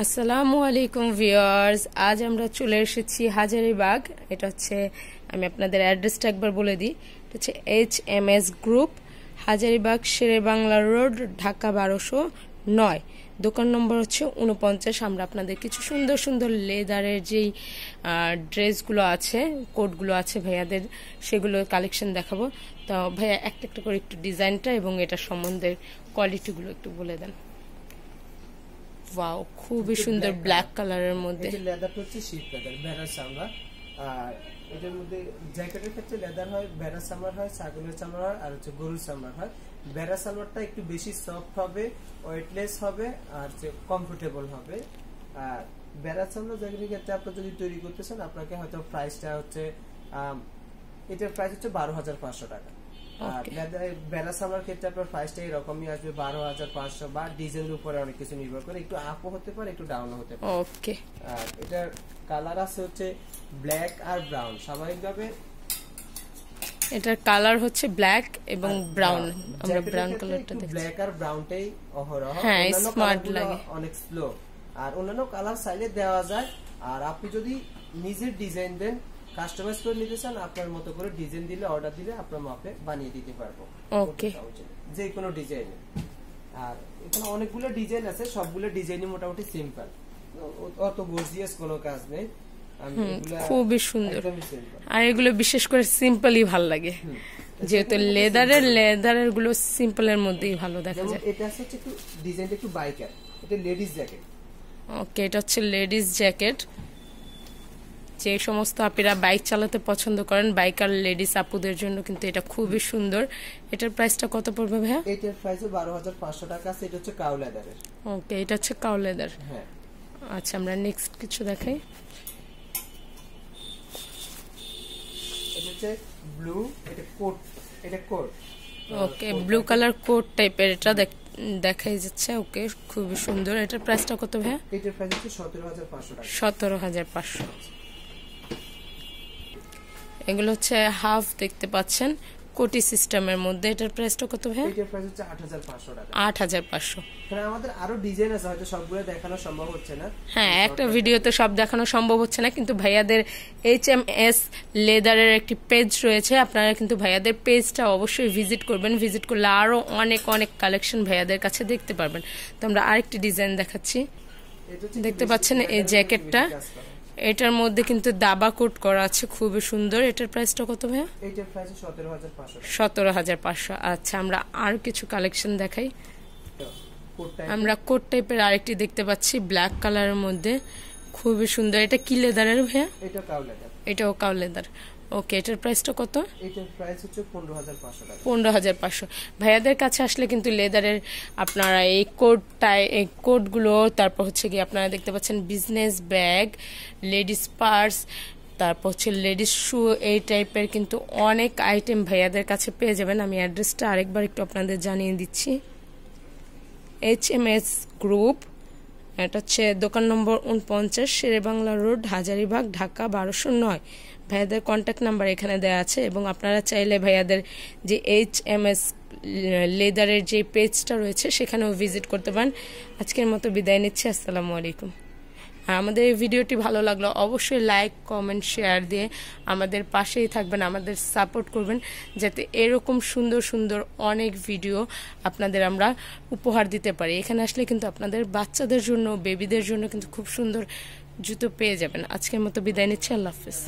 আসসালামু আলাইকুম ভিউয়ার্স, আজ আমরা চলে এসেছি হাজারীবাগ। এটা হচ্ছে, আমি আপনাদের অ্যাড্রেসটা একবার বলে দিই। এটা হচ্ছে HMS গ্রুপ, হাজারীবাগ শেরে বাংলা রোড, ঢাকা 1209। দোকান নম্বর হচ্ছে 49। আমরা আপনাদের কিছু সুন্দর সুন্দর লেদারের যেই ড্রেসগুলো আছে, কোটগুলো আছে ভাইয়াদের, সেগুলো কালেকশন দেখাবো। তো ভাইয়া একটা একটা করে একটু ডিজাইনটা এবং এটার সম্বন্ধে কোয়ালিটিগুলো একটু বলে দেন। ওয়াও, খুবই সুন্দর ব্ল্যাক কালারের মধ্যে। এই লেদারটা হচ্ছে শীত লেদার, ভেড়ার চামড়া। আর এটার মধ্যে জ্যাকেটের ক্ষেত্রে লেদার হয়, ভেড়ার চামড়া হয়, ছাগলের চামড়া হয়, আর হচ্ছে গরুর চামড়া হয়। ভেড়ার চামড়াটা একটু বেশি সফট হবে, ওয়েটলেস হবে, আর হচ্ছে কমফোর্টেবল হবে। আর ভেড়ার চামড়া জ্যাকেটের ক্ষেত্রে আপনি যদি তৈরি করতেছেন, আপনাকে হয়তো প্রাইসটা হচ্ছে এটার প্রাইস হচ্ছে 12,500 টাকা। আর বেলা সামার ক্ষেত্রে আপনার প্রাইসটা এরকমই আসবে, 12,500, বা ডিজাইনের উপরে অনেক কিছু নির্ভর করে, একটু আপও হতে পারে, একটু ডাউনও হতে পারে। ওকে। আর এটার কালার আছে হচ্ছে ব্ল্যাক আর ব্রাউন। স্বাভাবিকভাবে এটার কালার হচ্ছে ব্ল্যাক এবং ব্রাউন। আমরা ব্রাউন কালারটা দেখছি। ব্ল্যাক আর ব্রাউনটাই অহরহ, হ্যাঁ, স্মার্ট লাগে, অনেক স্লো। আর অন্যান্য কালার চাইলে দেওয়া যায়। আর আপনি যদি নিজের ডিজাইন দেন, কাস্টমাইজ করে নিতে চান, আপনার মতো করে ডিজাইন দিলে, অর্ডার দিলে আপনার মাপে বানিয়ে দিতে পারবো। ওকে, যে কোনো ডিজাইনে। আর এখানে অনেকগুলো ডিজাইন আছে, সবগুলো ডিজাইনই মোটামুটি সিম্পল, অত গর্জিয়াস কোনো কাজ নেই। খুবই সুন্দর। আর এগুলো বিশেষ করে সিম্পলই ভালো লাগে, যেহেতু লেদারের গুলো সিম্পলের মধ্যেই ভালো দেখা যায়। এটা হচ্ছে একটু ডিজাইনটা একটু বাইকার, এটা লেডিস জ্যাকেট। ওকে, এটা হচ্ছে লেডিস জ্যাকেট। যে সমস্ত আপেরা বাইক চালাতে পছন্দ করেন, বাইকার লেডিস আপুদের জন্য কিন্তু এটা খুবই সুন্দর। এটার প্রাইসটা কত পড়বে ভাইয়া? এটার প্রাইস 12,500 টাকা আছে। এটা হচ্ছে কাউ লেদারের। ওকে, এটা হচ্ছে কাউ লেদার। হ্যাঁ, আচ্ছা, আমরা নেক্সট কিছু দেখাই। এটা হচ্ছে ব্লু, এটা কোট, এটা কোট। ওকে, ব্লু কালার কোট টাইপের এটা দেখাই যাচ্ছে। ওকে, খুবই সুন্দর। এটার প্রাইসটা কত ভাইয়া? এটার প্রাইস হচ্ছে 17,500 টাকা। 17,500। এগুলো হচ্ছে হাফ, দেখতে পাচ্ছেন, কোটি সিস্টেমের মধ্যে। এটার প্রাইসটা কত ভাইয়া? এটার প্রাইস হচ্ছে 8,500 টাকা। 8,500। এখানে আমাদের আরো ডিজাইন আছে, হয়তো সবগুলো দেখানো সম্ভব হচ্ছে না। হ্যাঁ, একটা ভিডিওতে সব দেখানো সম্ভব হচ্ছে না, কিন্তু ভাইয়াদের HMS লেদারের একটি পেজ রয়েছে, আপনারা কিন্তু ভাইয়াদের পেজটা অবশ্যই ভিজিট করবেন। ভিজিট করলে আরো অনেক অনেক কালেকশন ভাইয়াদের কাছে দেখতে পারবেন। তো আমরা আরেকটি ডিজাইন দেখাচ্ছি। দেখতে পাচ্ছেন এই জ্যাকেটটা, এটার মধ্যে কিন্তু দাবা কোট করা আছে, খুবই সুন্দর। এটার প্রাইসটা কত ভাইয়া? এটার প্রাইস 17,500। 17,500। আচ্ছা, আমরা আর কিছু কালেকশন দেখাই। আমরা কোট টাইপের আরেকটি দেখতে পাচ্ছি, ব্ল্যাক কালারের মধ্যে, খুবই সুন্দর। এটা কি লেদারের ভাইয়া? এটা কাউ লেদার। এটাও কাউ লেদার। ওকে, এটার প্রাইসটা কত? এটার প্রাইস হচ্ছে 15,500 টাকা। 15,500। ভাইয়াদের কাছে আসলে কিন্তু লেদারের আপনারা এই কোটগুলো, তারপর হচ্ছে কি আপনারা দেখতে পাচ্ছেন বিজনেস ব্যাগ, লেডিস পার্স, তারপর হচ্ছে লেডিস শু, এই টাইপের কিন্তু অনেক আইটেম ভাইয়াদের কাছে পেয়ে যাবেন। আমি অ্যাড্রেসটা আরেকবার একটু আপনাদের জানিয়ে দিচ্ছি। HMS গ্রুপ, এটা হচ্ছে দোকান নম্বর 49, শেরে বাংলা রোড, হাজারীবাগ, ঢাকা 1209। ভাইয়াদের কন্ট্যাক্ট নাম্বার এখানে দেওয়া আছে, এবং আপনারা চাইলে ভাইয়াদের যে HMS লেদারের যে পেজটা রয়েছে সেখানেও ভিজিট করতে পারেন। আজকের মতো বিদায় নিচ্ছি। আসসালামু আলাইকুম। আর আমাদের এই ভিডিওটি ভালো লাগলো অবশ্যই লাইক, কমেন্ট, শেয়ার দিয়ে আমাদের পাশেই থাকবেন, আমাদের সাপোর্ট করবেন, যাতে এরকম সুন্দর সুন্দর অনেক ভিডিও আপনাদের আমরা উপহার দিতে পারি। এখানে আসলে কিন্তু আপনাদের বাচ্চাদের জন্য, বেবিদের জন্য কিন্তু খুব সুন্দর জুতো পেয়ে যাবেন। আজকের মতো বিদায় নিচ্ছি। আল্লাহ হাফেজ।